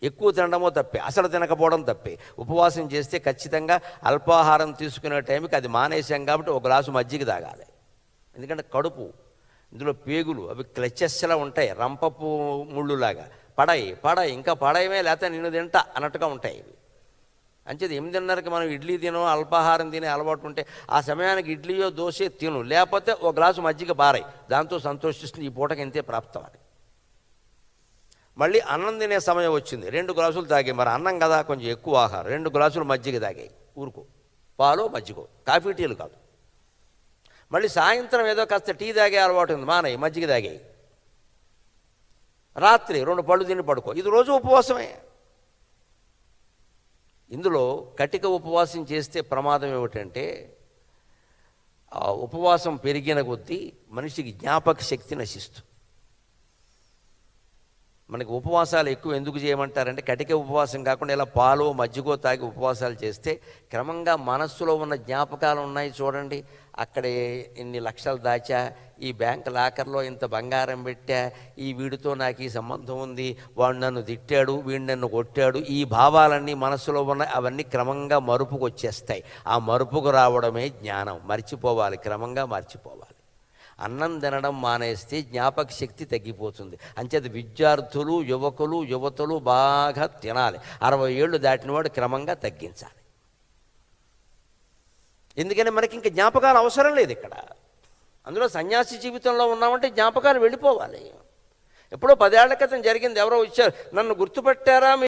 ఎక్కువ తినడమో తప్పే, అసలు తినకపోవడం తప్పే. ఉపవాసం చేస్తే ఖచ్చితంగా అల్పాహారం తీసుకునే టైంకి అది మానేసాం కాబట్టి ఒక గ్లాసు మజ్జిగ తాగాలి. ఎందుకంటే కడుపు, ఇందులో పేగులు అవి క్లచెస్లా ఉంటాయి, రంపపు ముళ్ళులాగా. పడాయి ఇంకా పడాయమే, లేకపోతే నిన్ను తింటా అన్నట్టుగా ఉంటాయి ఇవి. అంచేది 8:30కి మనం ఇడ్లీ తినో అల్పాహారం తినే అలవాటు ఉంటే ఆ సమయానికి ఇడ్లీయో దోశ తిను, లేకపోతే ఒక గ్లాసు మజ్జిగ బారాయి, దాంతో సంతోషిస్తుంది, ఈ పూటకి ఇంతే ప్రాప్తం అని. మళ్ళీ అన్నం తినే సమయం వచ్చింది, 2 గ్లాసులు తాగాయి. మరి అన్నం కదా కొంచెం ఎక్కువ ఆహారం, 2 గ్లాసులు మజ్జిగ తాగాయి, ఊరుకో, పాలో మజ్జిగో, కాఫీ టీలు కాదు. మళ్ళీ సాయంత్రం ఏదో కాస్త టీ తాగే అలవాటు ఉంది, మానయ్య మజ్జిగ తాగాయి. రాత్రి 2 పళ్ళు తిని పడుకో, ఇది రోజు ఉపవాసమే. ఇందులో కటిక ఉపవాసం చేస్తే ప్రమాదం ఏమిటంటే, ఆ ఉపవాసం పెరిగిన కొద్దీ మనిషికి జ్ఞాపక శక్తి నశిస్తుంది. మనకి ఉపవాసాలు ఎక్కువ ఎందుకు చేయమంటారంటే, కటిక ఉపవాసం కాకుండా ఇలా పాలు మజ్జిగో తాగి ఉపవాసాలు చేస్తే క్రమంగా మనస్సులో ఉన్న జ్ఞాపకాలు ఉన్నాయి చూడండి, అక్కడే ఇన్ని లక్షలు దాచా, ఈ బ్యాంక్ లాకర్లో ఇంత బంగారం పెట్టా, ఈ వీడితో నాకు ఈ సంబంధం ఉంది, వాడు నన్ను తిట్టాడు, వీడు నన్ను కొట్టాడు, ఈ భావాలన్నీ మనస్సులో ఉన్నాయి, అవన్నీ క్రమంగా మరుపుకు వచ్చేస్తాయి. ఆ మరుపుకు రావడమే జ్ఞానం. మర్చిపోవాలి, క్రమంగా మర్చిపోవాలి. అన్నం తినడం మానేస్తే జ్ఞాపక శక్తి తగ్గిపోతుంది. అంచేత విద్యార్థులు, యువతులు బాగా తినాలి. 60 ఏళ్ళు దాటినవాడు క్రమంగా తగ్గించాలి. ఎందుకని మనకి ఇంకా జ్ఞాపకాలు అవసరం లేదు ఇక్కడ. అందులో సన్యాసి జీవితంలో ఉన్నామంటే జ్ఞాపకాలు వెళ్ళిపోవాలి. ఎప్పుడో 10 ఏళ్ల క్రితం జరిగింది, ఎవరో వచ్చారు, నన్ను గుర్తుపట్టారా